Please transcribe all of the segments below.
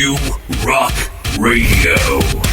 New Rock Radio.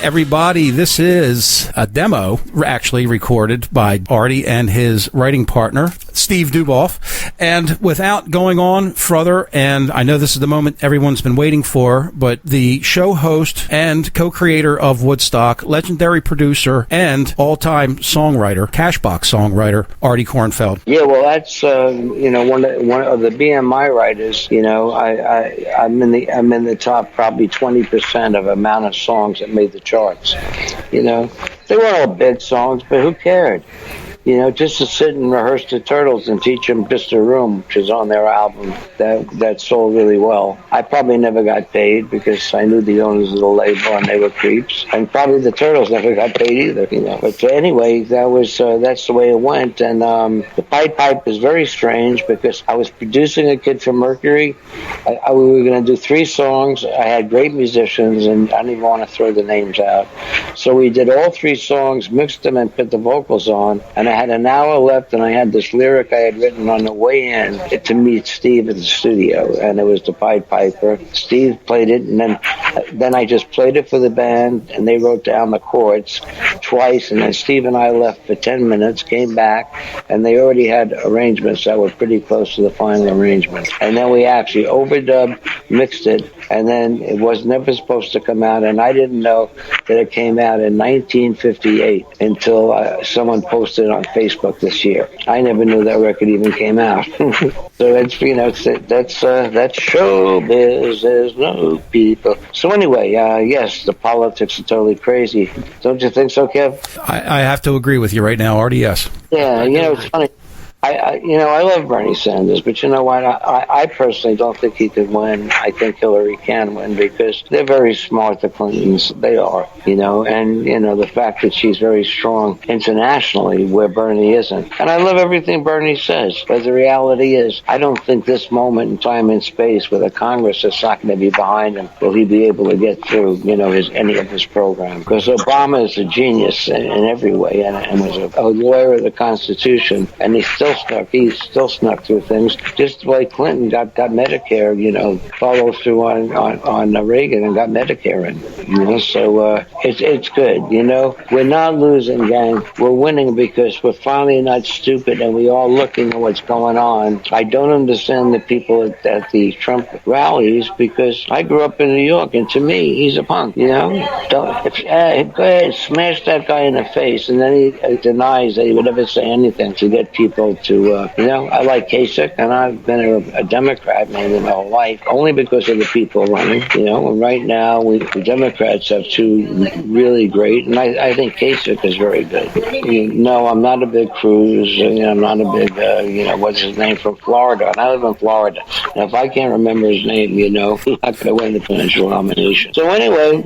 everybody. This is a demo actually recorded by Artie and his writing partner, Steve Duboff. And without going on further, and I know this is the moment everyone's been waiting for, but the show host and co-creator of Woodstock, legendary producer, and all-time songwriter, Cashbox songwriter, Artie Kornfeld. Yeah, well, that's one of the BMI writers. I'm in the top probably 20% of amount of songs that made the charts. They weren't all big songs, but who cared? Just to sit and rehearse the Turtles and teach them Just a Room, which is on their album, that sold really well. I probably never got paid because I knew the owners of the label and they were creeps. And probably the Turtles never got paid either, But anyway, that's the way it went. And the Pipe is very strange because I was producing a kid for Mercury. We were going to do 3 songs. I had great musicians, and I don't even want to throw the names out. So we did all 3 songs, mixed them, and put the vocals on. And I had an hour left, and I had this lyric I had written on the way in to meet Steve at the studio, and it was the Pied Piper. Steve played it, and then I just played it for the band, and they wrote down the chords twice, and then Steve and I left for 10 minutes, came back, and they already had arrangements that were pretty close to the final arrangement. And then we actually overdubbed, mixed it, and then it was never supposed to come out, and I didn't know that it came out in 1958 until someone posted it on Facebook this year. I never knew that record even came out. So that's showbiz. There's no people. So anyway, yes, the politics are totally crazy. Don't you think so, Kev? I have to agree with you right now, Artie. Yes. Yeah, it's funny. I love Bernie Sanders, but you know what? I personally don't think he could win. I think Hillary can win because they're very smart, the Clintons. They are, and, the fact that she's very strong internationally where Bernie isn't. And I love everything Bernie says, but the reality is I don't think this moment in time and space with a Congress that's not going to be behind him will he be able to get through, any of his program. Because Obama is a genius in every way and was a lawyer of the Constitution, and he still snuck through things, just like Clinton got Medicare, followed through on Reagan and got Medicare in, so it's good, we're not losing, gang, we're winning because we're finally not stupid and we all looking at what's going on. I don't understand the people at the Trump rallies because I grew up in New York, and to me, he's a punk, go ahead, smash that guy in the face, and then he denies that he would ever say anything to get people to, I like Kasich, and I've been a Democrat mainly my whole life, only because of the people running, and right now the Democrats have 2 really great, and I think Kasich is very good. No, I'm not a big Cruz, I'm not a big, what's his name, from Florida, and I live in Florida. And if I can't remember his name, he's not going to win the presidential nomination. So anyway,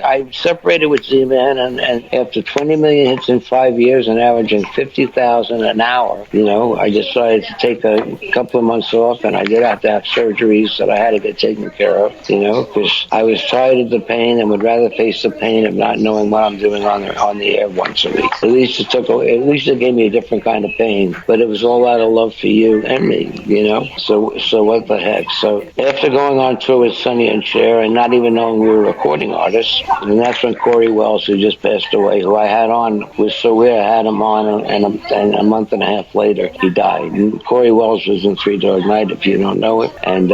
I separated with Z-Man, and after 20 million hits in 5 years and averaging 50,000 an hour, I decided to take a couple of months off, and I did have to have surgeries that I had to get taken care of, because I was tired of the pain and would rather face the pain of not knowing what I'm doing on the air once a week. At least it gave me a different kind of pain, but it was all out of love for you and me, So what the heck? So after going on tour with Sonny and Cher and not even knowing we were recording artists, and that's when Corey Wells, who just passed away, who I had on, was so weird. I had him on, and a month and a half later, he died. And Corey Wells was in Three Dog Night, if you don't know it, and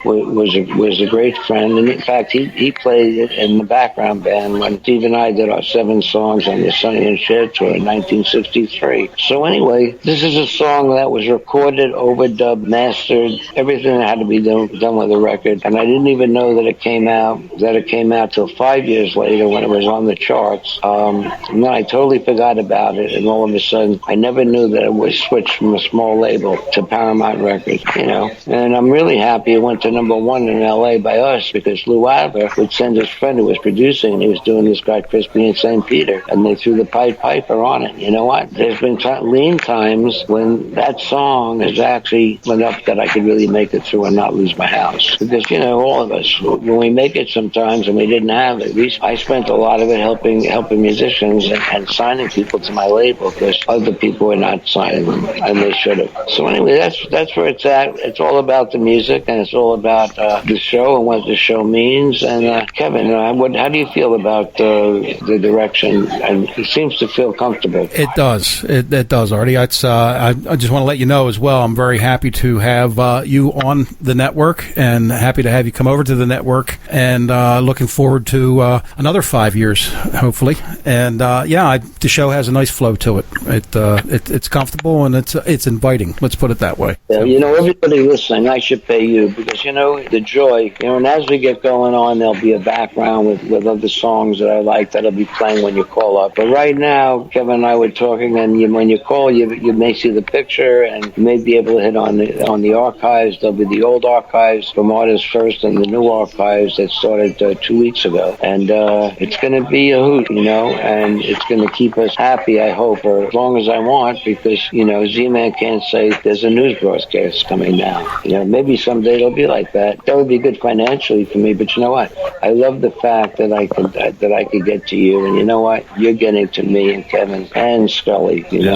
was a great friend. And in fact, he played it in the background band when Steve and I did our 7 songs on the Sonny and Cher tour in 1963. So anyway, this is a song that was recorded, overdubbed, mastered, everything that had to be done with the record. And I didn't even know that it came out till 5 years later when it was on the charts. And then I totally forgot about it, and all of a sudden, I never knew that it was switched from a small label to Paramount Records, And I'm really happy it went to #1 in L.A. by us because Lou Adler would send his friend who was producing, and he was doing this guy Crispy in St. Peter, and they threw the Pied Piper on it. You know what? There's been lean times when that song has actually went up that I could really make it through and not lose my house. Because, all of us, when we make it sometimes and we didn't have it, I spent a lot of it helping musicians and signing people to my label because other people were not signing seen them, and they should have. So anyway, that's where it's at. It's all about the music, and it's all about the show and what the show means. And Kevin, how do you feel about the direction? And it seems to feel comfortable. It does. It does, Artie. It's, I just want to let you know as well, I'm very happy to have you on the network, and happy to have you come over to the network, and looking forward to another 5 years, hopefully. And the show has a nice flow to it. It's comfortable, and it's inviting. Let's put it that way. Yeah, everybody listening, I should pay you, because the joy, and as we get going on, there'll be a background with other songs that I like that'll be playing when you call up. But right now, Kevin and I were talking, and when you call, you may see the picture, and you may be able to hit on the archives. There'll be the old archives from Artists First and the new archives that started 2 weeks ago. And it's going to be a hoot, and it's going to keep us happy, I hope, or as long as I want, because, Z-Man can't say there's a news broadcast coming now. Maybe someday it'll be like that. That would be good financially for me, but you know what? I love the fact that I could get to you, and you know what? You're getting to me and Kevin and Scully, we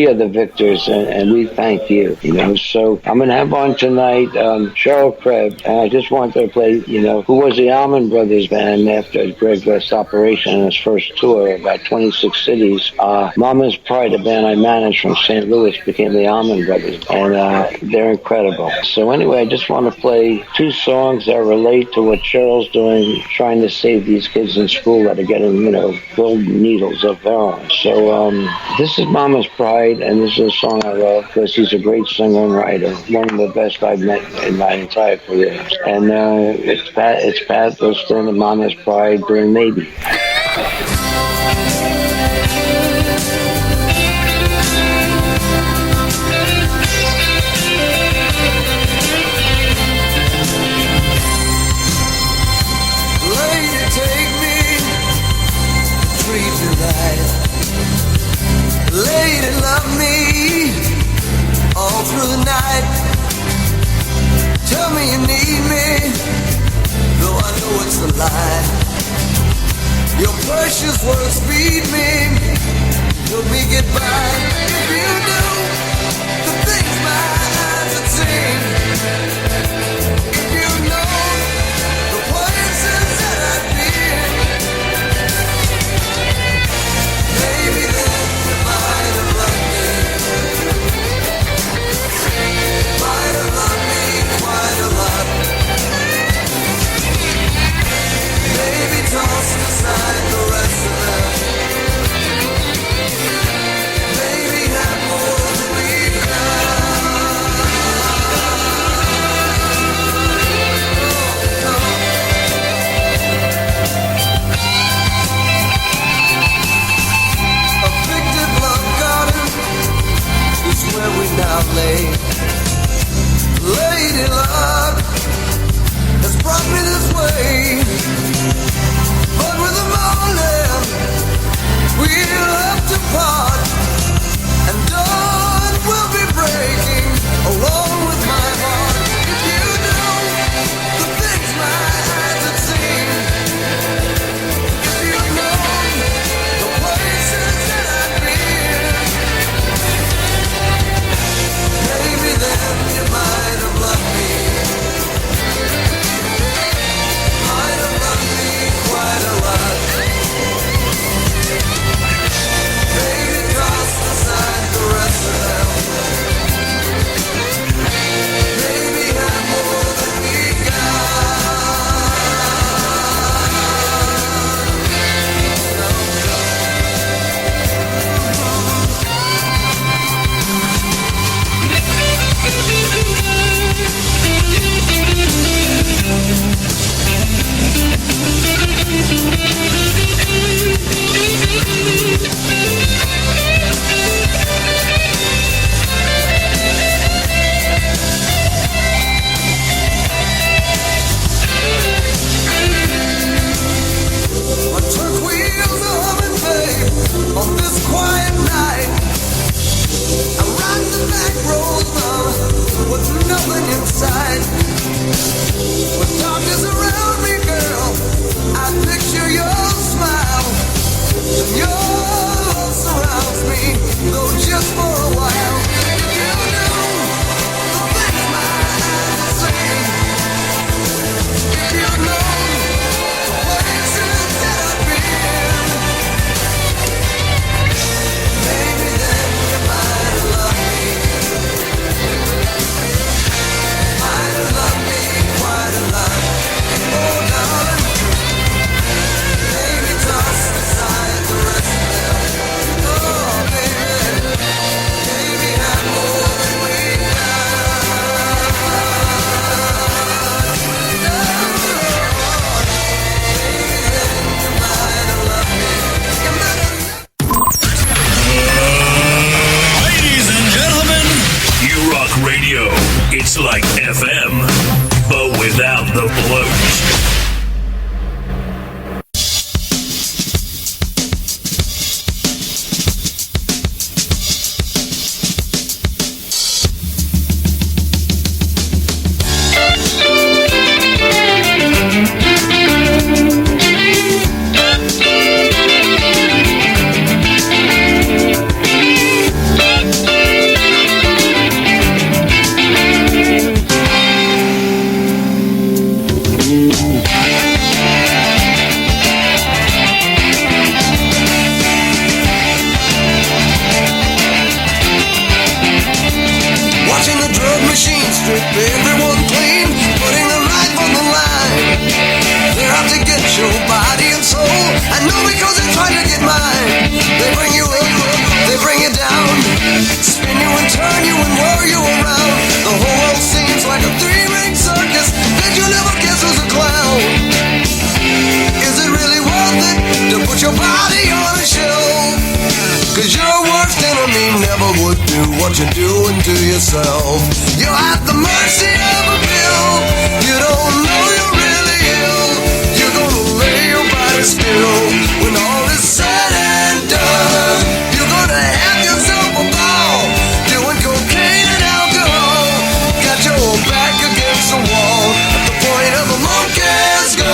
are the victors, and we thank you, So I'm going to have on tonight Cheryl Krebs, and I just wanted to play, who was the Allman Brothers band after Greg left operation on his first tour, about 26 cities. Mama's Pride, a band I managed from St. Louis, became the Allman Brothers, and they're incredible. So anyway, I just want to play two songs that relate to what Cheryl's doing, trying to save these kids in school that are getting, filled needles of heroin. So this is Mama's Pride, and this is a song I love because he's a great singer and writer, one of the best I've met in my entire career. And it's Pat Liston and Mama's Pride doing Maybe. Lady, love me all through the night. Tell me you need me, though I know it's a lie. Your precious words feed me, help me get by. If you knew the things my eyes have seen, if you know the places that I've been, maybe then you might have loved me. Might have loved me quite a lot. Maybe tossed aside the rest of them. Maybe had more than we've done. A fictive love garden is where we now lay. Lady luck has brought me this way, but with a moan your body on a shelf. Cause your worst enemy never would do what you're doing to yourself. You're at the mercy of a pill. You don't know you're really ill. You're gonna lay your body still when all is said and done. You're gonna have yourself a ball doing cocaine and alcohol. Got your back against the wall at the point of a monkey's gun.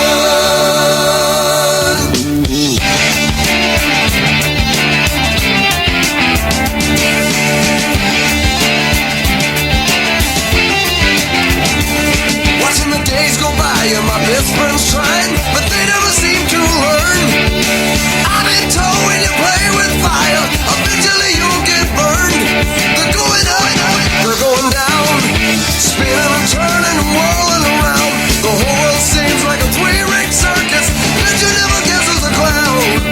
Watching the days go by and my best friends trying, but they never seem to learn. I've been told when you play with fire, eventually you'll get burned. They're going up, they're going down, spinning and turning and whirling around. The whole world seems like a three-ring circus, but you never guess who's a clown.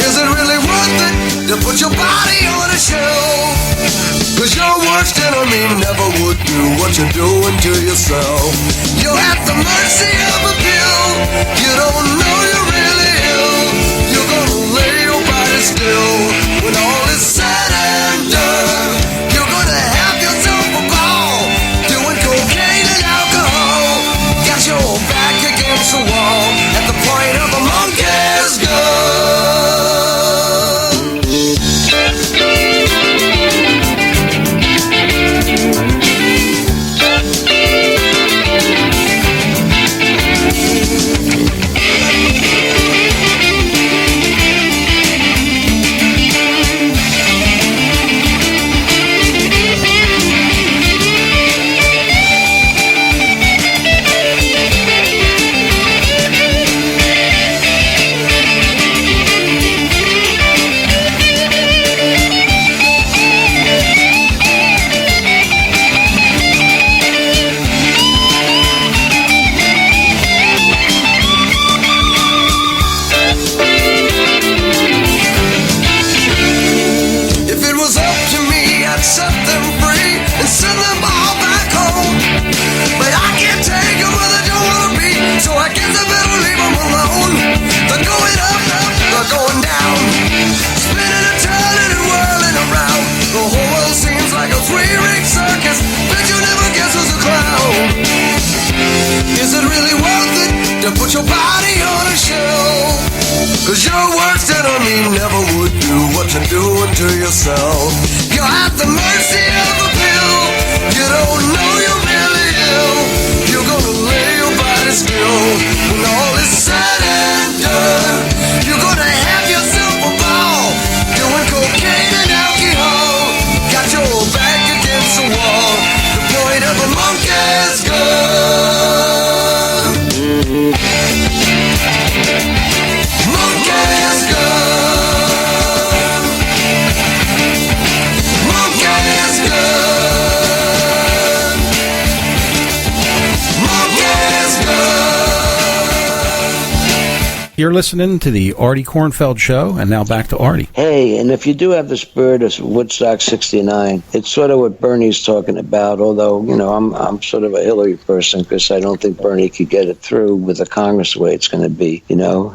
Is it really worth it to put your body on a shelf? Cause your worst enemy never would do what you're doing to yourself. You're at the mercy of a pill. You don't know you're really ill. You're gonna lay your body still when all is said and done. You're gonna have yourself a ball doing cocaine and alcohol. Got your back against the wall at the point of a monkey's gun. Set them free and send them all back home. But I can't take them where they don't want to be, so I guess I better leave them alone. They're going up, they're going down, spinning and turning and whirling around. The whole world seems like a three-ring circus, but you never guess who's a clown. Is it really worth it to put your body on a shelf? Cause your worst enemy never would do what you're doing to yourself. You're at the mercy of a pill. You don't know you're really ill. You're gonna lay your body still when all is said and done. You're gonna have yourself a ball doing cocaine and alcohol. Got your back against the wall, the point of a monkey's gun. Monkey's gun. Monkey's gun. Monkey's gun. You're listening to the Artie Kornfeld Show, and now back to Artie. Hey, and if you do have the spirit of Woodstock 69, it's sort of what Bernie's talking about, although, you know, I'm sort of a Hillary person because I don't think Bernie could get it through with the Congress the way it's going to be, you know.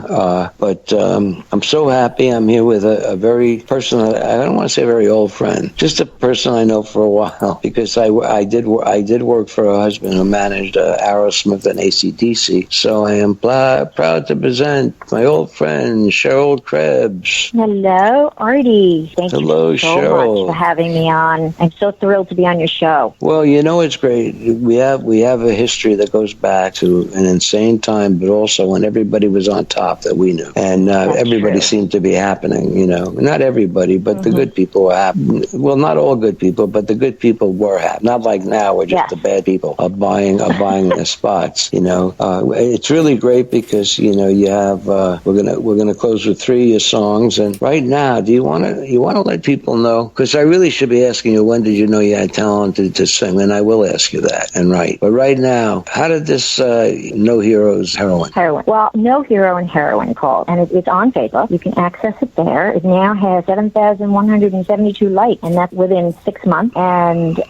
But I'm so happy. I'm here with a very personal, I don't want to say a very old friend, just a person I know for a while because I did work for a husband who managed Aerosmith and AC/DC. So I am proud to present my old friend, Cheryl Krebs. Hello, Artie. Thank you so Cheryl. much for having me on. I'm so thrilled to be on your show. Well, you know, it's great. We have a history that goes back to an insane time, but also when everybody was on top that we knew. And everybody seemed to be happening, you know. Not everybody, but the good people were happening. Well, not all good people, but the good people were happening. Not like now where just the bad people are buying the spots, you know. It's really great because, you know, you have we're gonna close with 3 of your songs. And right now, do you want to let people know? Because I really should be asking you, when did you know you had talent to sing? And I will ask you that and write. But right now, how did this No Heroes Heroine? Well, No Hero and Heroine called, and it's on Facebook. You can access it there. It now has 7,172 likes, and that's within 6 months. And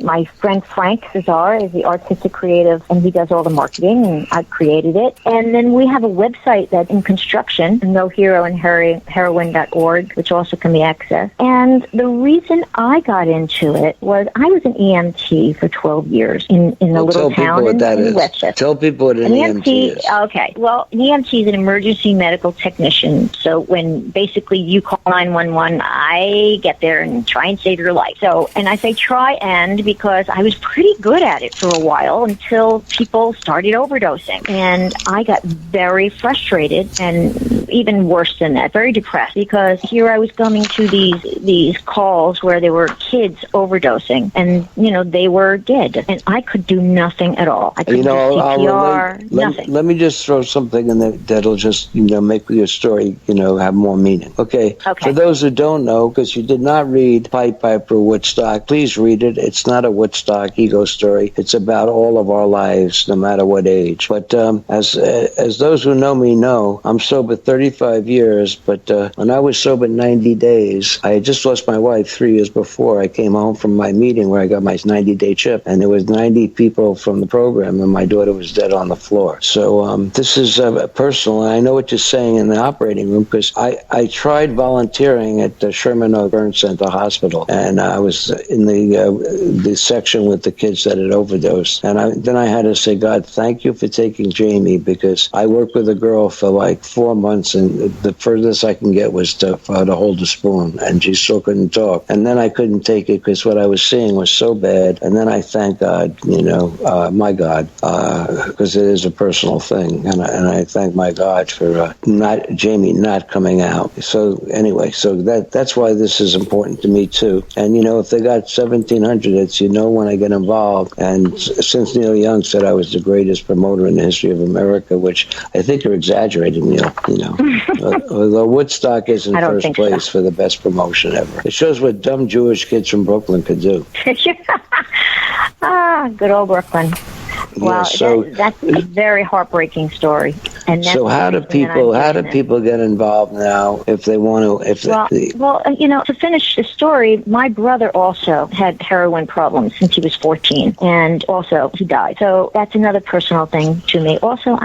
my friend Frank Cesar is the artistic creative, and he does all the marketing, and I created it. And then we have a website website that's in construction, noheroineheroine.org, which also can be accessed. And the reason I got into it was I was an EMT for 12 years in a little town in Westchester. Tell people what an EMT is. Okay. Well, an EMT is an emergency medical technician. So when basically you call 911, I get there and try and save your life. So, and I say try and because I was pretty good at it for a while until people started overdosing. And I got very frustrated and even worse than that, very depressed because here I was coming to these calls where there were kids overdosing and, they were dead. And I could do nothing at all. I couldn't do CPR, nothing. Let me just throw something in there that'll just, make your story, have more meaning. Okay. For those who don't know, because you did not read Pied Piper Woodstock, please read it. It's not a Woodstock ego story. It's about all of our lives, no matter what age. But as those who know me know, I'm sober 35 years, but when I was sober 90 days, I had just lost my wife 3 years before. I came home from my meeting where I got my 90-day chip, and there was 90 people from the program, and my daughter was dead on the floor. So this is personal, and I know what you're saying in the operating room, because I tried volunteering at the Sherman Oak Burn Center Hospital, and I was in the section with the kids that had overdosed, and then I had to say, God, thank you for taking Jamie, because I worked with a girl for like 4 months, and the furthest I can get was to hold a spoon, and she still couldn't talk. And then I couldn't take it because what I was seeing was so bad. And then I thank God, my God, because it is a personal thing, and I thank my God for Jamie not coming out. So anyway, that's why this is important to me too. And if they got 1,700 hits, when I get involved. And since Neil Young said I was the greatest promoter in the history of America, which I think you're exaggerating, Neil. Although Woodstock is in first place for the best promotion ever. It shows what dumb Jewish kids from Brooklyn could do. Good old Brooklyn. Wow, that's a very heartbreaking story. And so how do people get involved now if they want to? To finish the story, my brother also had heroin problems since he was 14, and also he died. So that's another personal thing to me. Also,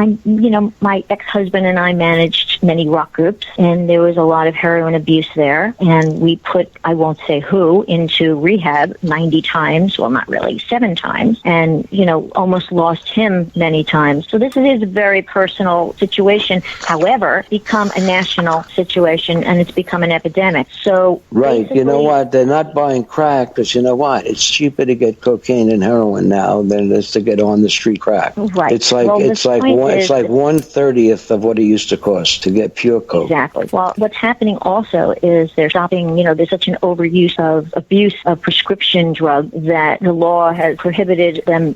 my ex-husband and I managed many rock groups, and there was a lot of heroin abuse there, and we put, I won't say who, into rehab 90 times, well, not really, 7 times, and, almost lost him many times. So this is a very personal situation. However, become a national situation, and it's become an epidemic. So right, you know what? They're not buying crack because you know what? It's cheaper to get cocaine and heroin now than it is to get on the street crack. Right. It's like 1/30th of what it used to cost to get pure coke. Exactly. Well, what's happening also is they're stopping. There's such an overuse of abuse of prescription drugs that the law has prohibited them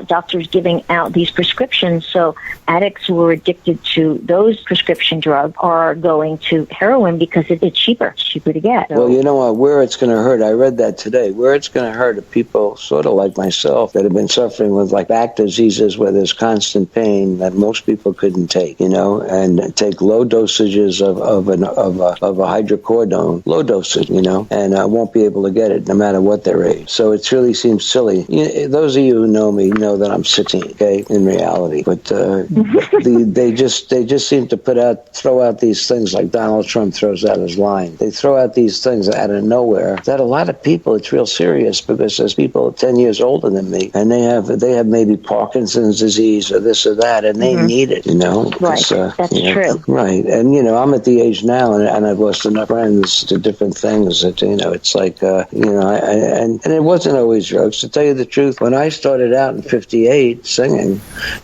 doctors giving out these prescriptions. So addicts who are addicted to those prescription drugs are going to heroin because it's cheaper. It's cheaper to get. So, well, you know what? Where it's going to hurt, I read that today, where it's going to hurt are people sort of like myself that have been suffering with like back diseases where there's constant pain that most people couldn't take, and take low dosages of a hydrocodone, low dosage, and won't be able to get it no matter what their age. So it really seems silly. Those of you who know me know that I'm 16, okay, in reality. But they just seem to throw out these things like Donald Trump throws out his line. They throw out these things out of nowhere that a lot of people, it's real serious because there's people 10 years older than me and they have maybe Parkinson's disease or this or that and they need it, Right, that's true. Right, and I'm at the age now and I've lost enough friends to different things that, it's like, and it wasn't always drugs. To tell you the truth, when I started out in 58 singing,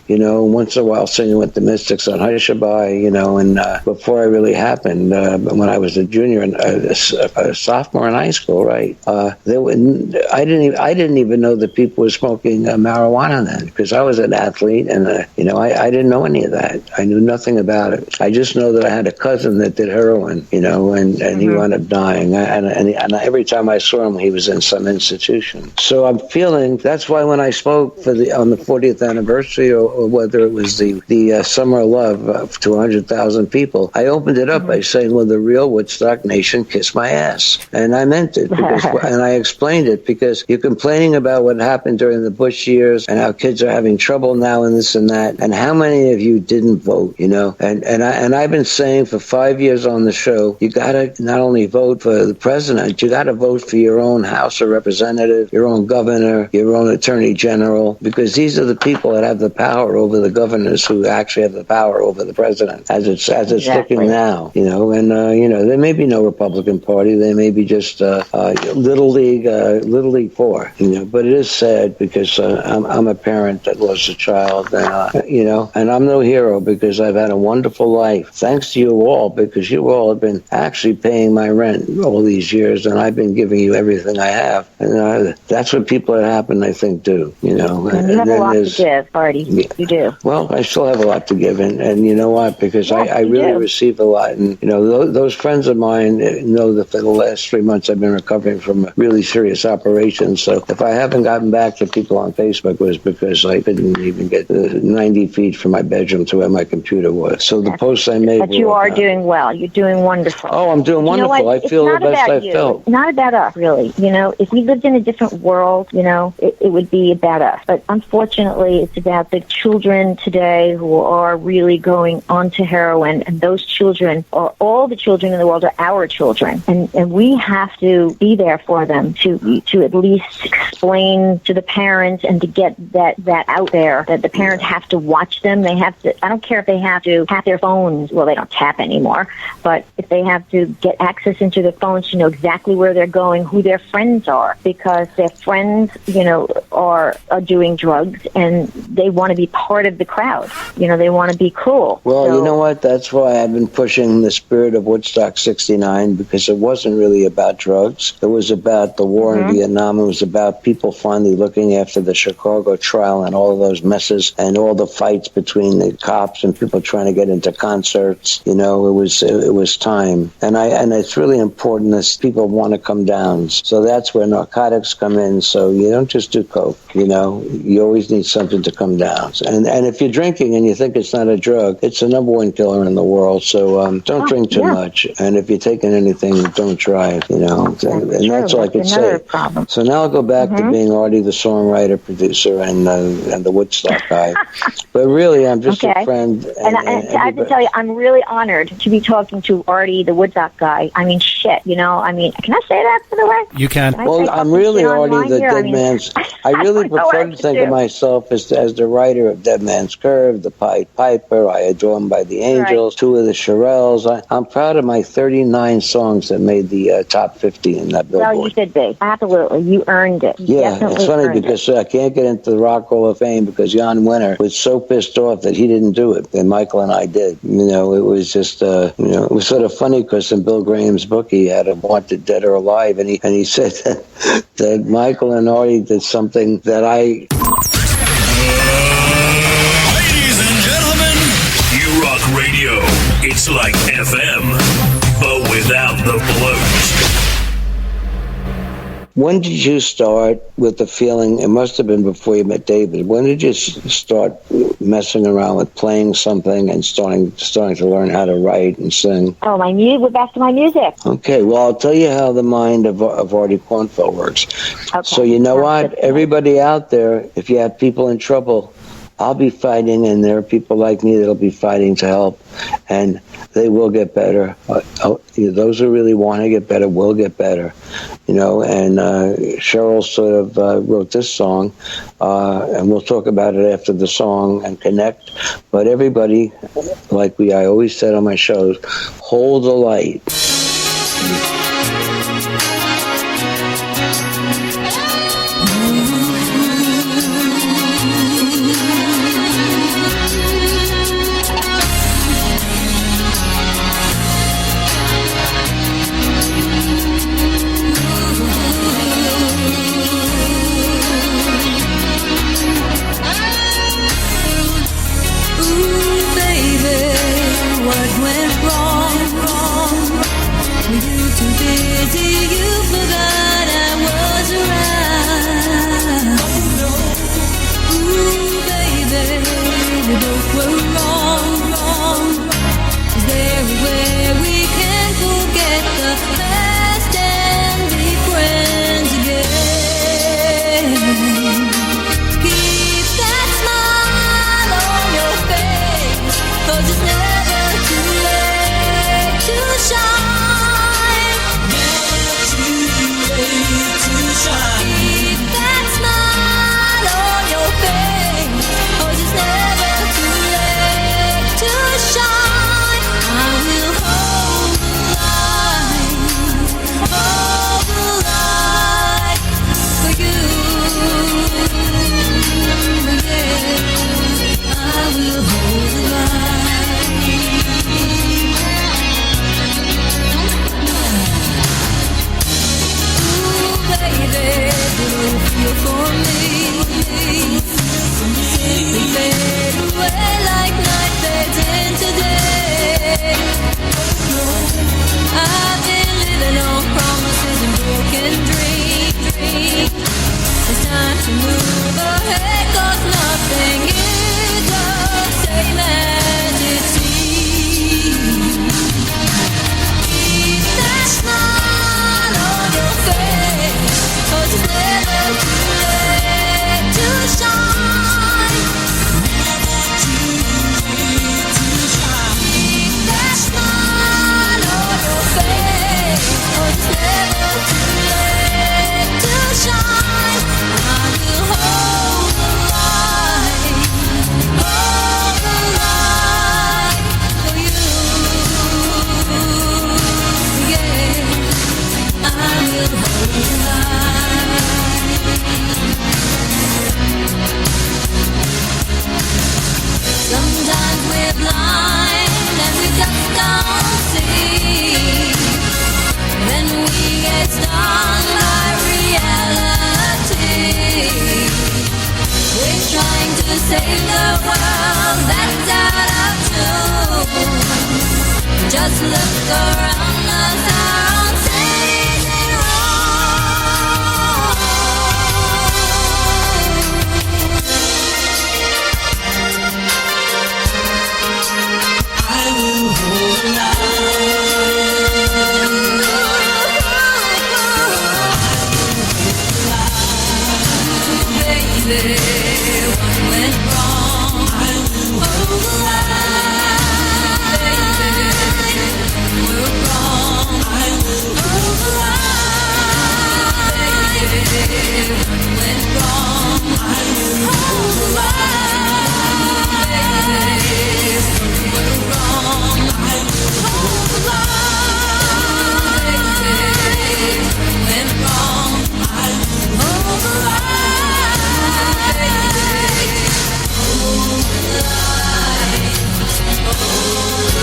once in a while singing with the Mystics on Hushaby, and before I really happened, when I was a junior and a sophomore in high school, right? I didn't even know that people were smoking marijuana then because I was an athlete and I didn't know any of that. I knew nothing about it. I just know that I had a cousin that did heroin, and he wound up dying. And every time I saw him, he was in some institution. So I'm feeling that's why when I spoke on the 40th anniversary, or whether it was the Summer of Love to 100,000 people, I opened it up by saying, "Will the real Woodstock Nation kiss my ass?" And I meant it, because, and I explained it, because you're complaining about what happened during the Bush years and how kids are having trouble now and this and that, and how many of you didn't vote, you know? And I've been saying for 5 years on the show, you got to not only vote for the president, you got to vote for your own House of Representatives, your own governor, your own attorney general, because these are the people that have the power over the governors who actually have the power over the president, as it's looking now, you know. And you know, there may be no Republican Party, there may be just Little League 4, you know. But it is sad, because I'm a parent that lost a child, and you know, and I'm no hero, because I've had a wonderful life thanks to you all, because you all have been actually paying my rent all these years, and I've been giving you everything I have, and that's what people that happen, I think, do, you know. And you have a lot to give, Artie. Yeah. You do. Well, I still have a lot to give, and you know what? Because I really receive a lot, and you know, those friends of mine know that for the last 3 months I've been recovering from a really serious operation. So if I haven't gotten back to people on Facebook, it was because I couldn't even get 90 feet from my bedroom to where my computer was. So the posts I made. But you are doing well. You're doing wonderful. Oh, I'm doing wonderful. I feel the best I've felt. It's not about us, really. You know, if we lived in a different world, you know, it would be about us. But unfortunately, it's about the children today who are really going onto heroin, and those children, or all the children in the world, are our children, and we have to be there for them to at least explain to the parents and to get that out there, that the parents have to watch them. They have to. I don't care if they have to tap their phones. Well, they don't tap anymore, but if they have to get access into their phones to know exactly where they're going, who their friends are, because their friends, you know, are doing drugs, and they want to be part of the crowd. You know, they want to be cool. Well, you know what? That's why I've been pushing the spirit of Woodstock 69, because it wasn't really about drugs. It was about the war in Vietnam. It was about people finally looking after the Chicago trial and all of those messes and all the fights between the cops and people trying to get into concerts. You know, it was time. And it's really important that people want to come down. So that's where narcotics come in. So you don't just do coke, you know. You always need something to come down. And if you're drinking and you think it's not a drug, it's the number one killer in the world. So don't drink too much. And if you're taking anything, don't drive, you know. And that's all I could say. Problem. So now I'll go back to being Artie, the songwriter, producer, and the Woodstock guy. But really, I'm just a friend. And I have to tell you, I'm really honored to be talking to Artie, the Woodstock guy. I mean, shit, you know. I mean, can I say that, by the way? You can. Well, I'm really Artie, the Dead Man's. I really prefer to think of myself as the writer of Dead Man's Curve, the Pied Piper, I Adore Him by the Angels, two of the Shirelles. I'm proud of my 39 songs that made the top 50 in that Billboard. Well, you should be. Absolutely. You earned it. You it's funny because I can't get into the Rock Hall of Fame because Jan Winter was so pissed off that he didn't do it, and Michael and I did. You know, it was just, you know, it was sort of funny because in Bill Graham's book he had a Wanted Dead or Alive, and he said that Michael and Artie did something that I... Ladies and gentlemen, you rock radio. It's like FM, but without the bloat. When did you start with the feeling, it must have been before you met David, when did you start messing around with playing something and starting to learn how to write and sing? Oh, we're back to my music. Okay, well, I'll tell you how the mind of Artie Kornfeld works. Okay. So you know what? Everybody out there, if you have people in trouble, I'll be fighting, and there are people like me that'll be fighting to help, and they will get better. Those who really want to get better will get better, you know. And Cheryl sort of wrote this song, and we'll talk about it after the song and connect. But everybody, like I always said on my shows, hold the light. We both were wrong. Just look around us, our own cities and I will hold the line. Baby, what went wrong? I will hold the line. Baby, we're wrong. I will hold the line. Baby, what went wrong? I will hold the line. Baby, we're wrong. I will hold the line. Baby, went wrong. I will hold the line. Baby, hold the line. Hold the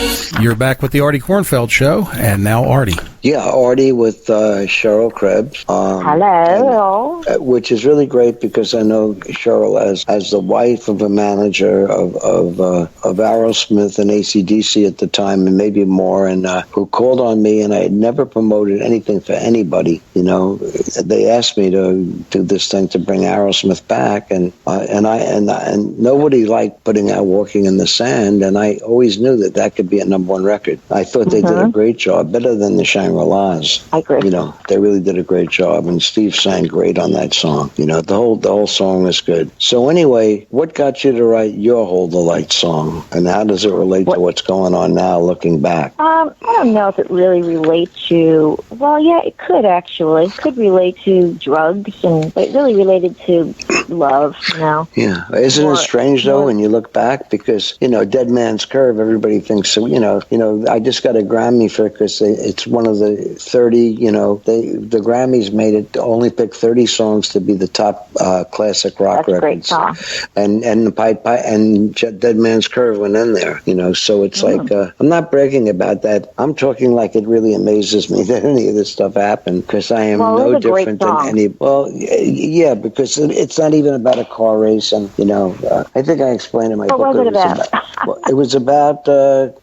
line. You're back with the Artie Kornfeld Show, and now Artie. Yeah, Artie with Cheryl Krebs. Hello. Which is really great because I know Cheryl as the wife of a manager of Aerosmith and AC/DC at the time, and maybe more, and who called on me, and I had never promoted anything for anybody. You know, they asked me to do this thing to bring Aerosmith back, and nobody liked putting out Walking in the Sand, and I always knew that could be a #1 record. I thought they did a great job, better than the Shangri-Las. I agree. You know, they really did a great job, and Steve sang great on that song. You know, the whole song is good. So anyway, what got you to write your Hold the Light song, and how does it relate to what's going on now, looking back? I don't know if it really relates to. Well, yeah, it could actually. It could relate to drugs, but it really related to love. You know. Yeah, isn't it strange though when you look back? Because Dead Man's Curve, everybody thinks so. I just got a Grammy for it because it's one of the 30. The Grammys made it only pick 30 songs to be the top classic rock records. Great song. And Dead Man's Curve went in there. So it's like I'm not bragging about that. I'm talking like it really amazes me that any of this stuff happened because I am no different than any. Well, yeah, because it's not even about a car race, and I think I explained in my book. What was it about? It was about.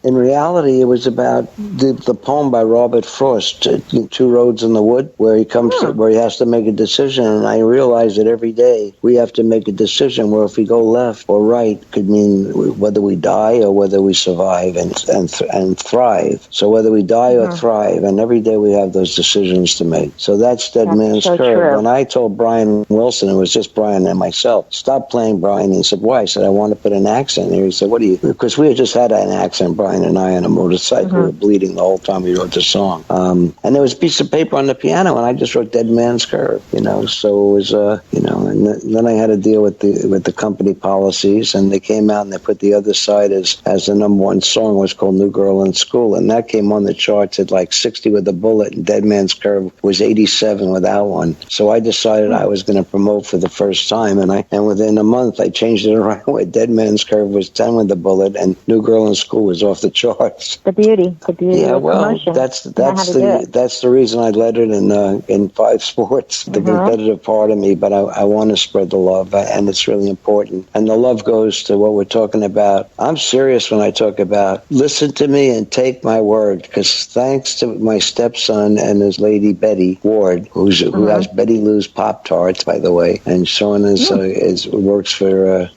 In reality, it was about the poem by Robert Frost, Two Roads in the Wood, where he comes to, where he has to make a decision. And I realize that every day we have to make a decision where if we go left or right could mean whether we die or whether we survive and thrive. So whether we die or thrive, and every day we have those decisions to make. So that's Dead Man's Curve. True. When I told Brian Wilson, it was just Brian and myself, stop playing, Brian. He said, why? I said, I want to put an accent here. He said, what do you? Because we had just had an accent, Brian and I, on a motorcycle. We were bleeding the whole time we wrote the song. And there was a piece of paper on the piano, and I just wrote Dead Man's Curve, So it was, and then I had to deal with the company policies, and they came out and they put The Other Side as the #1 song, was called New Girl in School, and that came on the charts at like 60 with a bullet, and Dead Man's Curve was 87 without one. So I decided I was going to promote for the first time, and within a month I changed it right away. Dead Man's Curve was 10 with a bullet, and New Girl in School was off the charts. The beauty. Yeah, well, that's the reason I lettered in 5 sports, the competitive part of me. But I want to spread the love, and it's really important. And the love goes to what we're talking about. I'm serious when I talk about listen to me and take my word, because thanks to my stepson and his lady Betty Ward, who has Betty Lou's Pop Tarts, by the way, and Sean works for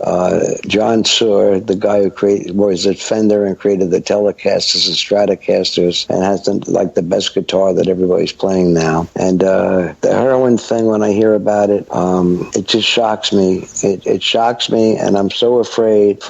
John Suhr, the guy who was at Fender and created the Telecasters and Stratocasters, and has the best guitar that everybody's playing now. And the heroin thing, when I hear about it, it just shocks me. It shocks me, and I'm so afraid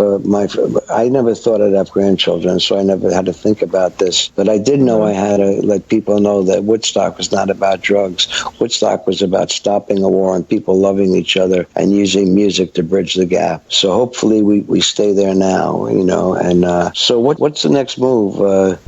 I never thought I'd have grandchildren, so I never had to think about this. But I did know I had to let people know that Woodstock was not about drugs. Woodstock was about stopping a war and people loving each other and using music to bridge the gap. So hopefully we stay there now, And so what's the next move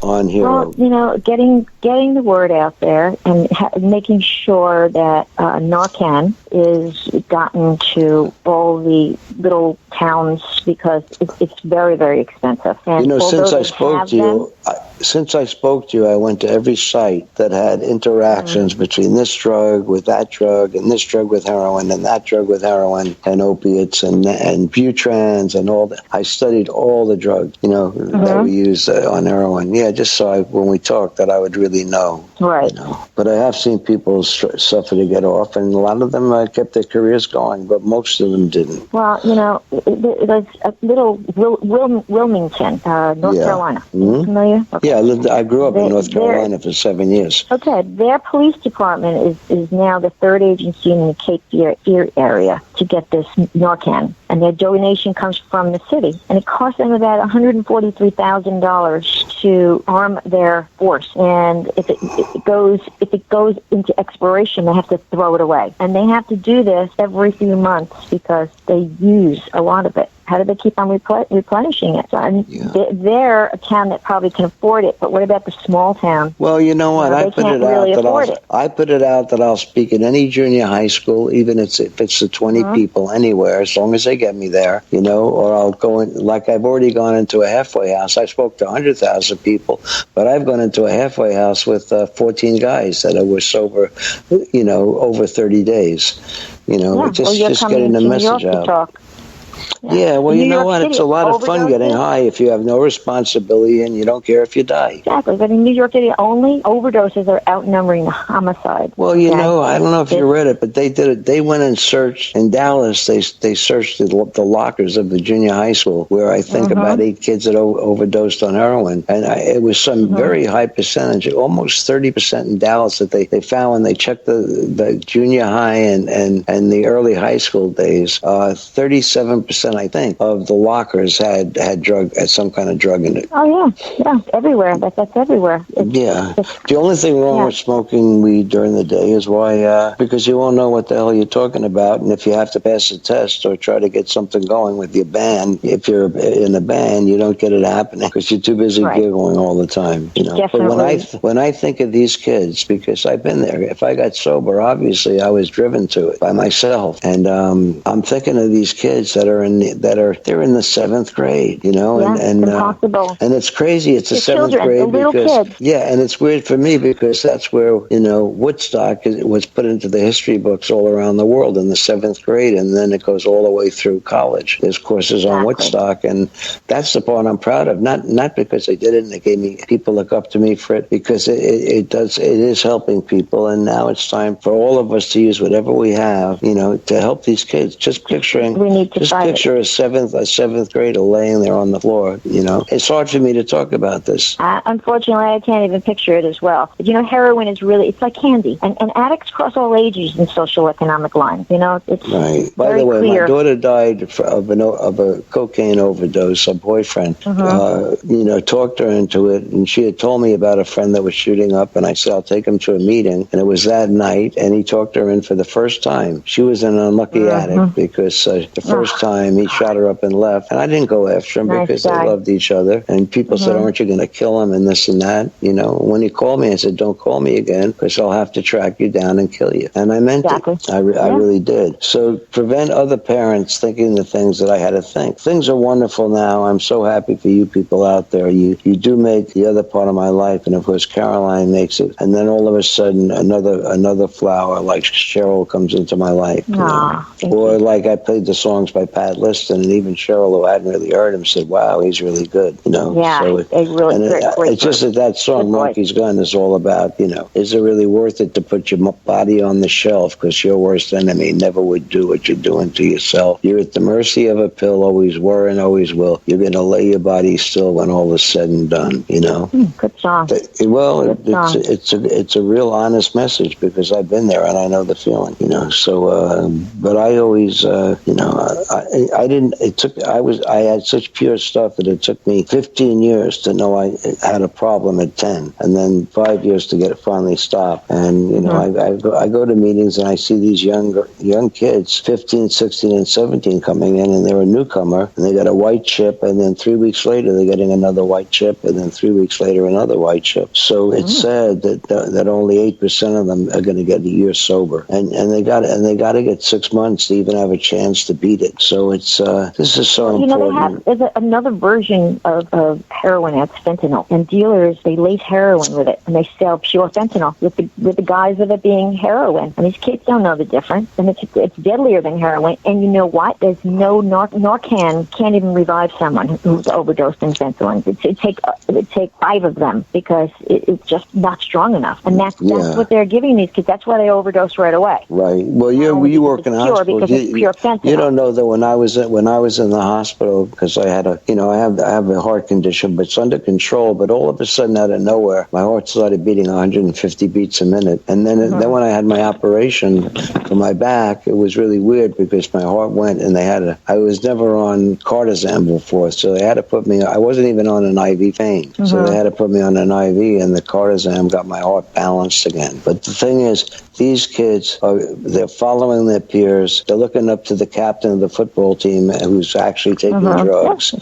on Hero? Well, getting the word out there and making sure that Narcan is gotten to all the little towns, because it's very, very expensive. And since I spoke to you, since I spoke to you, I went to every site that had interactions between this drug with that drug and this drug with heroin and that drug with heroin and opiates and Butrans and all that. I studied all the drugs, that we use on heroin. Yeah, just so when we talk that I would really know. Right. But I have seen people suffer to get off, and a lot of them kept their careers going, but most of them didn't. Well, there's a little Wilmington, North Carolina. Mm-hmm. Familiar? Okay. Yeah, I grew up in North Carolina for 7 years. Okay, their police department is now the third agency in the Cape Fear area to get this Narcan, and their donation comes from the city, and it costs them about $143,000 to arm their force. And if it goes into expiration, they have to throw it away, and they have to do this every few months because they use a lot of it. How do they keep on replenishing it? So, they're a town that probably can afford it, but what about the small town? Well, you know what? I put it out that I'll speak at any junior high school, even if it's the 20 people anywhere, as long as they get me there, or I'll go in, like I've already gone into a halfway house. I spoke to 100,000 people, but I've gone into a halfway house with 14 guys that were sober, over 30 days. Just getting the message out. Yeah, well, you know what? It's a lot of fun getting high if you have no responsibility and you don't care if you die. Exactly, but in New York City, only overdoses are outnumbering the homicide. Well, I don't know if you read it, but they did it. They went and searched in Dallas. They searched the lockers of the junior high school, where I think about 8 kids had overdosed on heroin, and it was some very high percentage, almost 30% in Dallas that they found when they checked the junior high and the early high school days. 37%, I think, of the lockers had some kind of drug in it. Oh yeah, everywhere. That's everywhere. The only thing wrong with smoking weed during the day is because you won't know what the hell you're talking about, and if you have to pass a test or try to get something going with your band, if you're in a band, you don't get it happening because you're too busy giggling all the time. But when I think of these kids, because I've been there, if I got sober, obviously I was driven to it by myself, and I'm thinking of these kids that are in the 7th grade, and impossible. And it's crazy. It's the 7th grade because and it's weird for me because that's where Woodstock was put into the history books all around the world in the 7th grade, and then it goes all the way through college. There's courses on Woodstock, and that's the part I'm proud of. Not because I did it and they gave me, people look up to me for it, because it is helping people, and now it's time for all of us to use whatever we have, to help these kids. Just picture a seventh grader laying there on the floor. It's hard for me to talk about this. Unfortunately, I can't even picture it as well. But heroin is it's like candy, and addicts cross all ages and social economic lines. It's right. By the way, clear. My daughter died of a cocaine overdose. A boyfriend, talked her into it, and she had told me about a friend that was shooting up, and I said I'll take him to a meeting, and it was that night, and he talked her in for the first time. She was an unlucky addict because the first time he shot her up and left, and I didn't go after him because they loved each other, and people said, aren't you going to kill him, and this and that. When he called me, I said, don't call me again because I'll have to track you down and kill you, and I meant it. I really did. So prevent other parents thinking the things that I had to think. Things are wonderful now. I'm so happy for you people out there. You do make the other part of my life, and of course Caroline makes it, and then all of a sudden another flower like Cheryl comes into my life. Or like I played the songs by Pat Liston, and even Cheryl, who hadn't really heard him, said, wow, he's really good. Yeah, so it's just that song Monkey's Gun is all about, is it really worth it to put your body on the shelf because your worst enemy never would do what you're doing to yourself? You're at the mercy of a pill, always were and always will. You're going to lay your body still when all is said and done, Good song. Well, it's a real honest message because I've been there and I know the feeling, so, but I always, I had such pure stuff that it took me 15 years to know I had a problem at 10, and then 5 years to get it finally stopped. And I go to meetings and I see these young kids, 15, 16, and 17, coming in, and they're a newcomer, and they got a white chip, and then 3 weeks later they're getting another white chip, and then 3 weeks later another white chip. So it's sad that only 8% of them are going to get a year sober, and they got to get 6 months to even have a chance to beat it. So So it's this is so You know, important. there's another version of heroin that's fentanyl, and dealers, they lace heroin with it, and they sell pure fentanyl with the guise of it being heroin. And these kids don't know the difference, and it's deadlier than heroin. And you know what? There's no Narcan can't even revive someone who's overdosed in fentanyl. It'd take 5 of them because it's just not strong enough. And that's what they're giving these kids. That's why they overdose right away. Right. Well, you work in a hospital. Because it's pure fentanyl. You don't know that when I was in the hospital, because I had I have a heart condition, but it's under control. But all of a sudden, out of nowhere, my heart started beating 150 beats a minute. And then when I had my operation for my back, it was really weird because my heart went, and I was never on cortisone before, so they had to put me. I wasn't even on an IV pain, so they had to put me on an IV, and the cortisone got my heart balanced again. But the thing is, these kids they're following their peers. They're looking up to the captain of the football team who's actually taking drugs.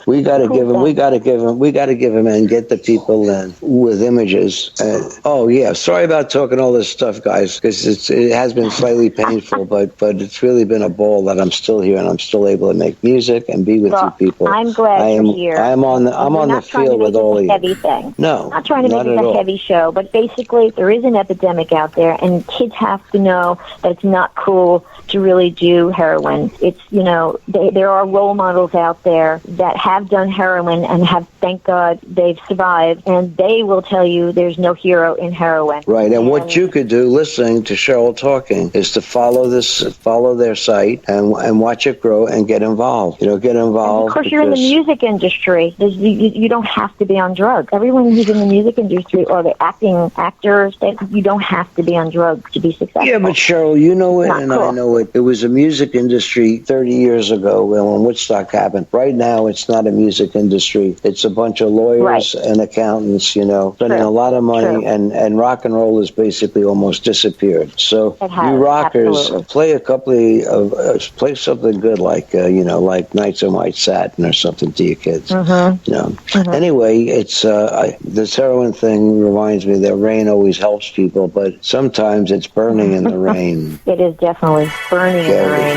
We got to give them and get the people in with images. Sorry about talking all this stuff, guys, because it has been slightly painful, but it's really been a ball that I'm still here and I'm still able to make music and be with you people. I'm glad you're here. I'm on the field with all of you. Heavy thing. No, I'm not trying to make it a heavy show, but basically there is an epidemic out there, and kids have to know that it's not cool to really do heroin. It's, there are role models out there that have done heroin and have, thank God, they've survived, and they will tell you there's no hero in heroin. Right, and what you could do, listening to Cheryl talking, is to follow their site and watch it grow and get involved. Get involved. And of course, you're in the music industry. You don't have to be on drugs. Everyone who's in the music industry or the actors, you don't have to be on drugs to be successful. Yeah, but Cheryl, you know it, and cool. I know it. It was a music industry 30 years ago when Woodstock happened. Right now, it's not a music industry. It's a bunch of lawyers and accountants, spending a lot of money, and rock and roll has basically almost disappeared. So you rockers, play a couple play something good like Nights on White Satin or something to your kids. Anyway, it's this heroin thing reminds me that rain always helps people, but sometimes it's burning in the rain. It is definitely burning in the rain.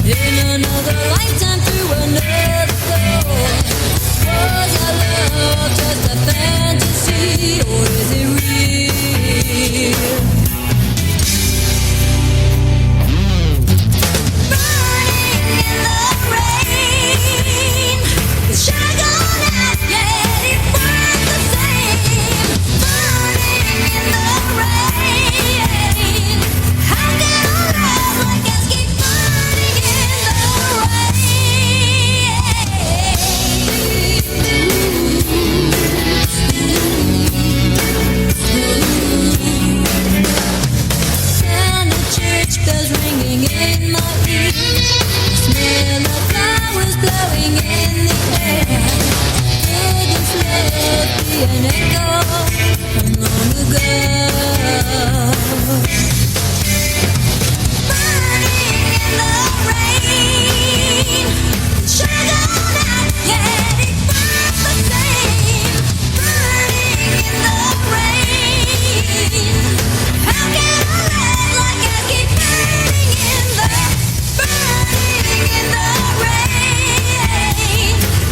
In another lifetime through another door. Was our love just a fantasy, or is it real? Burning in the rain, the shine gone out, yet it burns the same. Burning in the rain, how can a love like us keep burning in the rain? Sound of church bells ringing in my ear, smell of flowers blowing in the air. Could this love be an echo from long ago? Burning in the rain, shine gone out, yet it burns the same. Burning in the rain, how can a love like us keep burning in the rain?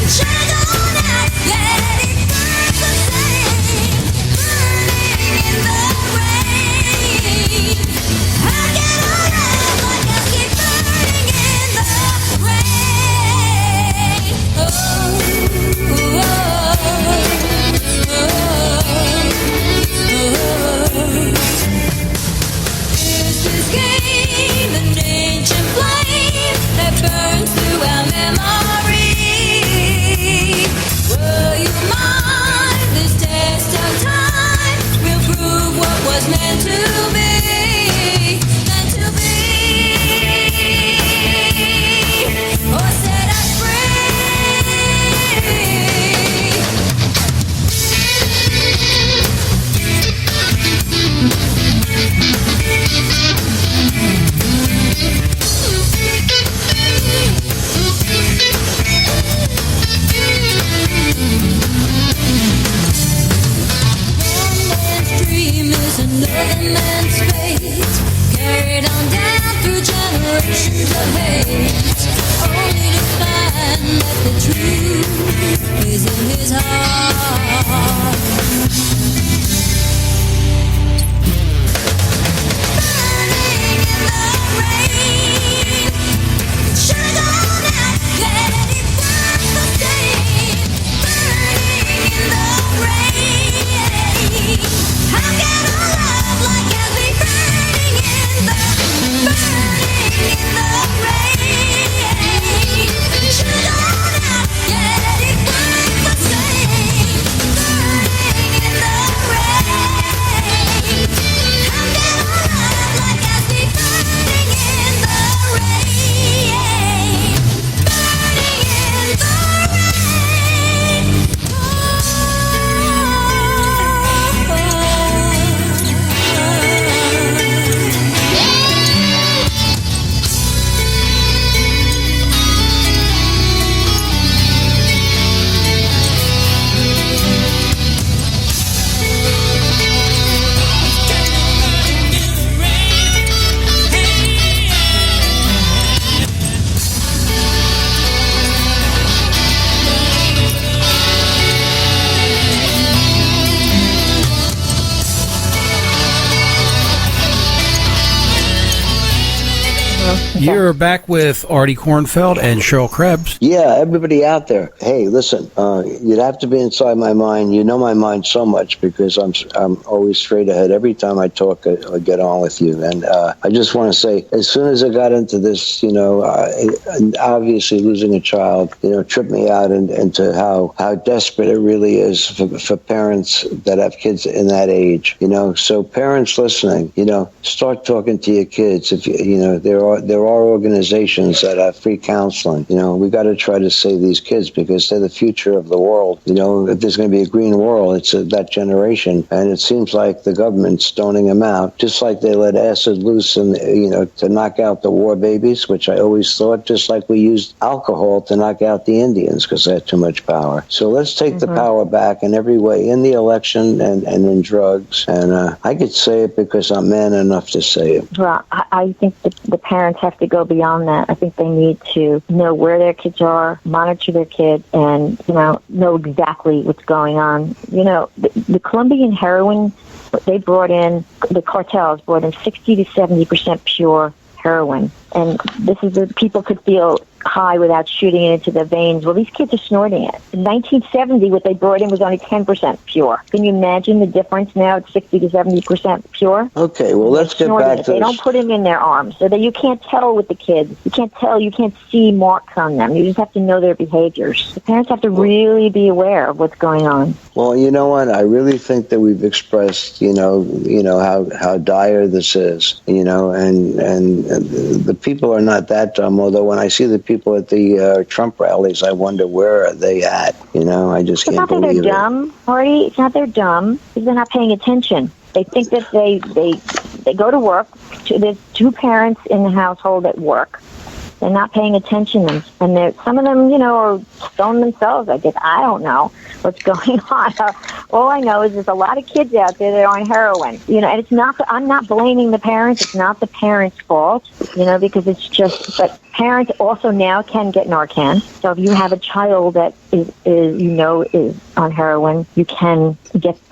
Shine gone out, yet it burns the same. You're back with Artie Kornfeld and Cheryl Krebs. Yeah, everybody out there. Hey, listen, you'd have to be inside my mind. You know my mind so much because I'm always straight ahead. Every time I talk, I get on with you. And I just want to say, as soon as I got into this, obviously losing a child, tripped me out into how desperate it really is for parents that have kids in that age. So parents listening, start talking to your kids. If there are organizations that have free counseling. We got to try to save these kids because they're the future of the world. If there's going to be a green world, it's that generation. And it seems like the government's stoning them out, just like they let acid loose and to knock out the war babies, which I always thought, just like we used alcohol to knock out the Indians because they had too much power. So let's take the power back in every way, in the election and in drugs. And I could say it because I'm man enough to say it. Well, I think the parents have to go beyond that. I think they need to know where their kids are, monitor their kids, and, know exactly what's going on. The Colombian heroin, they brought in, the cartels brought in 60 to 70% pure heroin. And this is people could feel high without shooting it into their veins. Well, these kids are snorting it. In 1970, what they brought in was only 10% pure. Can you imagine the difference now? It's 60 to 70% pure. Okay, well, let's get back to They don't put them in their arms, so that you can't tell with the kids. You can't see marks on them. You just have to know their behaviors. The parents have to really be aware of what's going on. Well, you know what? I really think that we've expressed, how dire this is, and the people are not that dumb. Although when I see the people at the Trump rallies, I wonder where are they at. I just can't believe it. It's not that they're dumb, Artie. It's not they're dumb. It's they're not paying attention. They think that they go to work. There's two parents in the household at work. They're not paying attention, and some of them, are stoned themselves. I guess I don't know what's going on. All I know is there's a lot of kids out there that are on heroin. And it's not. I'm not blaming the parents. It's not the parents' fault. Because it's just. But parents also now can get Narcan. So if you have a child that is on heroin, you can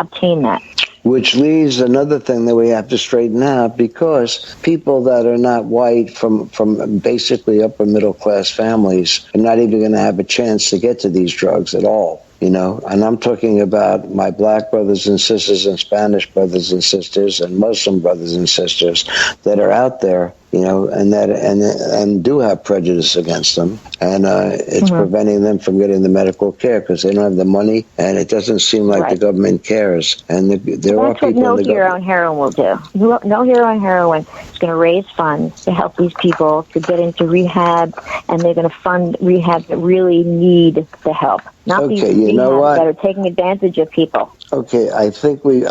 obtain that. Which leaves another thing that we have to straighten out, because people that are not white from basically upper middle class families are not even going to have a chance to get to these drugs at all. And I'm talking about my black brothers and sisters and Spanish brothers and sisters and Muslim brothers and sisters that are out there, and do have prejudice against them, and it's preventing them from getting the medical care because they don't have the money, and it doesn't seem like the government cares. And there are people. That's what No Hero on Heroin will do. No Hero on Heroin is going to raise funds to help these people to get into rehab, and they're going to fund rehab that really need the help, not these rehabs that are taking advantage of people. Okay, I think we've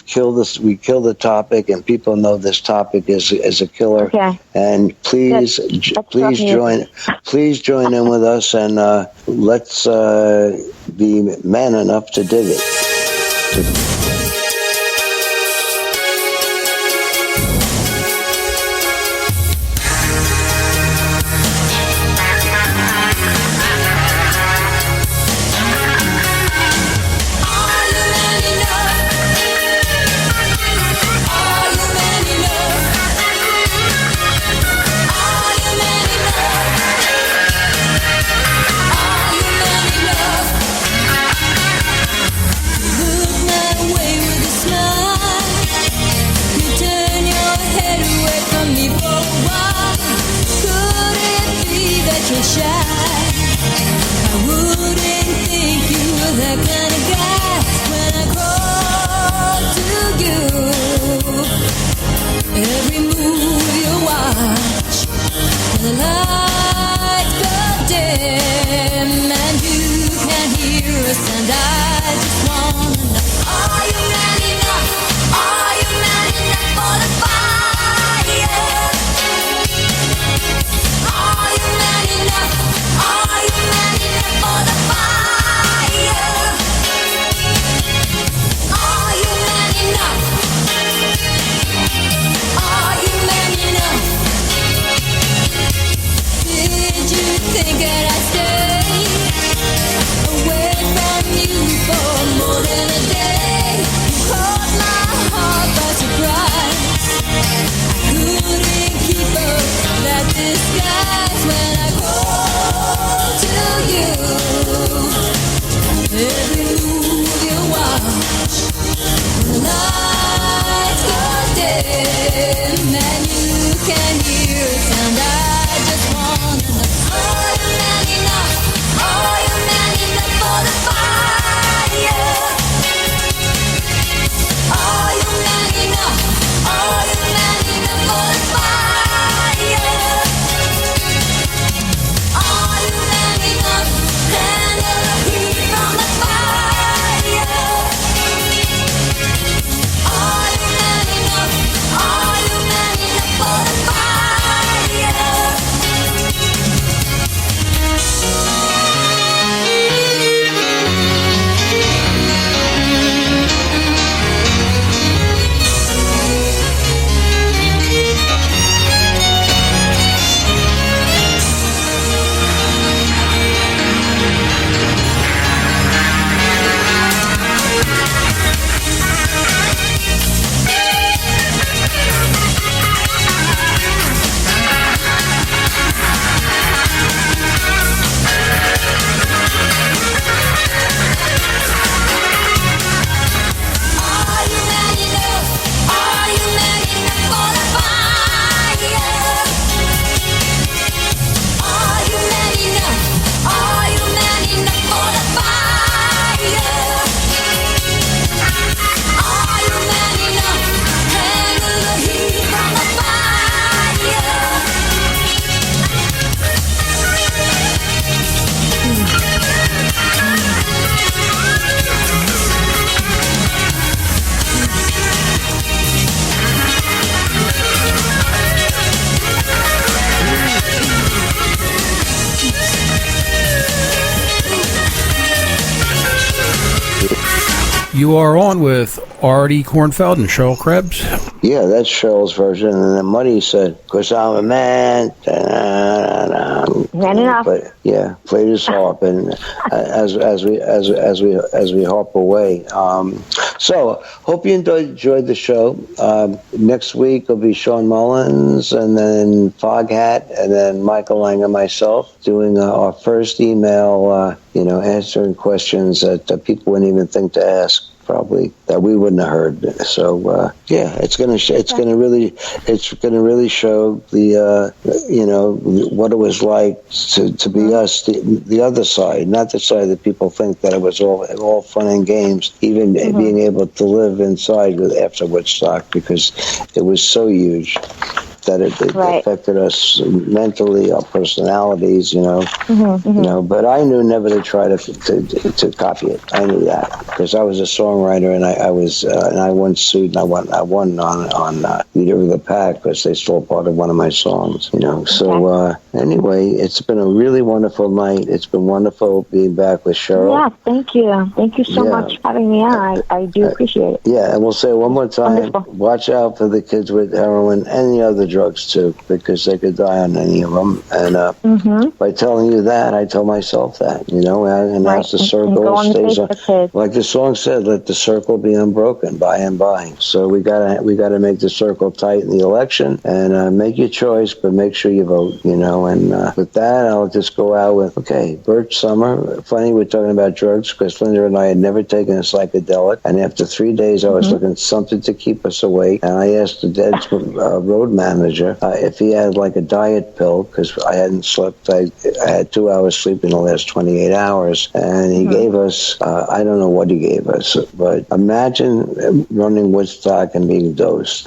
killed this. We killed the topic, and people know this topic is a killer. Okay. And please join in with us, and let's be man enough to dig it. Think that I stay away from you can hear a sound. I just wanna know. Are you man enough? Are you man enough for the fire? Are you man enough? Are you man enough for the fire? Are you man enough? Handle the heat from the fire. Are you man enough? Are you man enough for the fire? Are you man enough? Are you man enough for the fire? Are you man enough? Are you man enough for the fire? Are you man enough? Handle the heat from the You are on with Artie Kornfeld and Cheryl Krebs. Yeah, that's Cheryl's version. And then Muddy said, "'Cause I'm a man." Man enough. But yeah, played his harp, and as we harp away. So hope you enjoyed the show. Next week will be Sean Mullins, and then Foghat, and then Michael Lang and myself doing our first email. Answering questions that people wouldn't even think to ask. Probably that we wouldn't have heard. So it's gonna really show the what it was like to be us, the other side, not the side that people think that it was all fun and games. Even being able to live inside after Woodstock, because it was so huge that it affected us mentally, our personalities, But I knew never to try to copy it. I knew that because I was a songwriter, and I once sued, and I won on Leader of the Pack because they stole part of one of my songs, So anyway, it's been a really wonderful night. It's been wonderful being back with Cheryl. Yeah, thank you so much for having me on. I do appreciate it. Yeah, and we'll say one more time, Wonderful. Watch out for the kids with heroin and the other drugs too, because they could die on any of them. And by telling you that, I tell myself that, and as the circle stays on, like the song said, let the circle be unbroken by and by. So we gotta make the circle tight in the election, and make your choice, but make sure you vote, And with that, I'll just go out with, Birch Summer. Funny, we're talking about drugs, because Linda and I had never taken a psychedelic, and after 3 days, I was looking for something to keep us awake, and I asked the Dead's road manager if he had like a diet pill, because I hadn't slept. I had 2 hours sleep in the last 28 hours, and he gave us, I don't know what he gave us, but imagine running Woodstock and being dosed,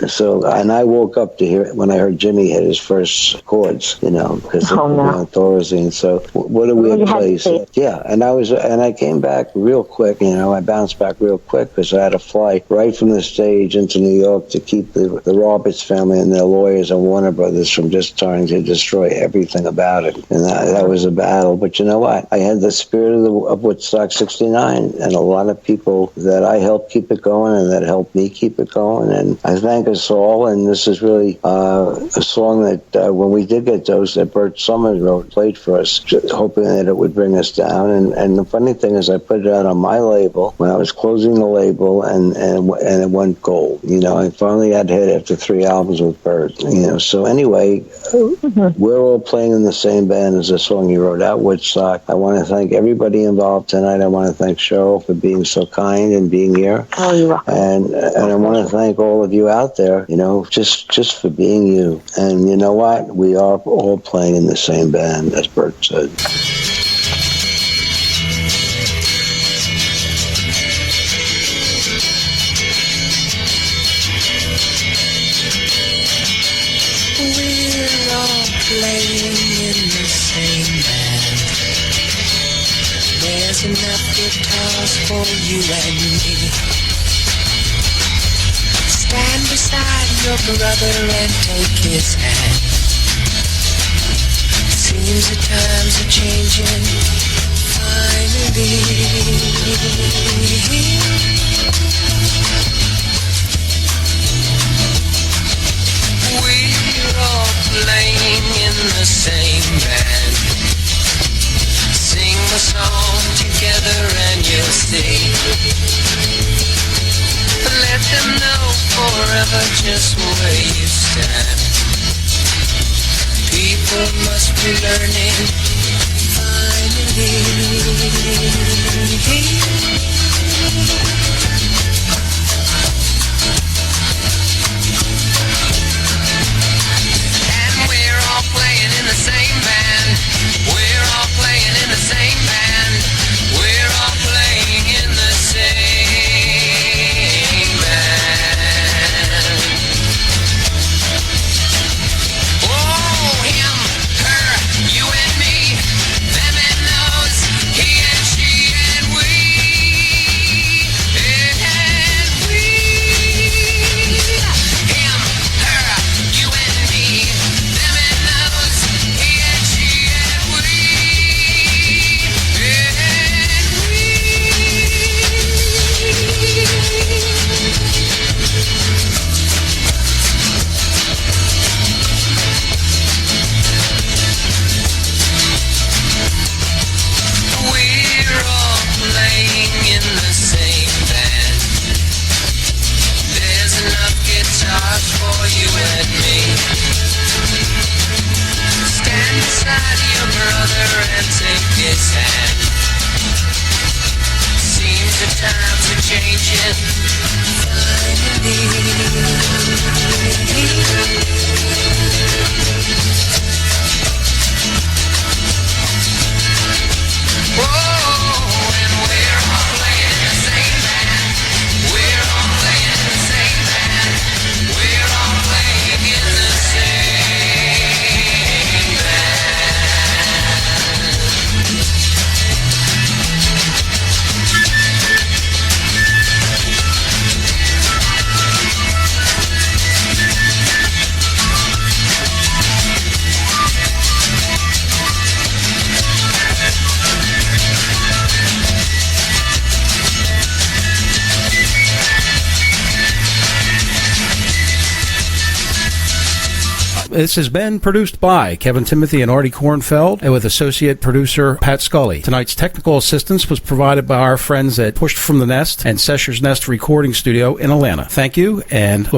So, and I woke up to hear it when I heard Jimmy hit his first chords, because of Thorazine. So, what a weird place. Yeah, and I came back real quick, I bounced back real quick because I had to fly right from the stage into New York to keep the Roberts family and their lawyers and Warner Brothers from just trying to destroy everything about it. And that was a battle. But you know what? I had the spirit of Woodstock 69, and a lot of people that I helped keep it going and that helped me keep it going. And I thank us all. And this is really a song that when we did get dosed, that Bert Summers played for us, hoping that it would bring us down. And the funny thing is, I put it out on my label when I was closing the label, and it went gold. I finally got hit after 3 albums. problems with Bert. So anyway, we're all playing in the same band as the song he wrote out, Woodstock. I want to thank everybody involved tonight. I want to thank Cheryl for being so kind and being here. Oh, you're welcome. And I want to thank all of you out there, just for being you. And you know what? We are all playing in the same band, as Bert said. We're all playing in the same band. There's enough guitars for you and me. Stand beside your brother and take his hand. Seems the times are changing finally. We're all playing in the same band. Sing the song together and you'll see. Let them know forever just where you stand. People must be learning finally. And we're all playing in the same band. We're all playing in the same band. We're all playing in the same band. Oh, him, her, you and me, them and those, he and she and we, and we. Him, her, you and me, them and those, he and she and we, and we. We're all playing in the same band. There's enough guitars for you and me. Stand beside your brother and take his hand. Seems the times are changing finally. Whoa, and we're all playing in the same band. We're all playing in the same band. We're all playing in the same This has been produced by Kevin Timothy and Artie Kornfeld, and with associate producer Pat Scully. Tonight's technical assistance was provided by our friends at Pushed from the Nest and Sessions Nest Recording Studio in Atlanta. Thank you, and look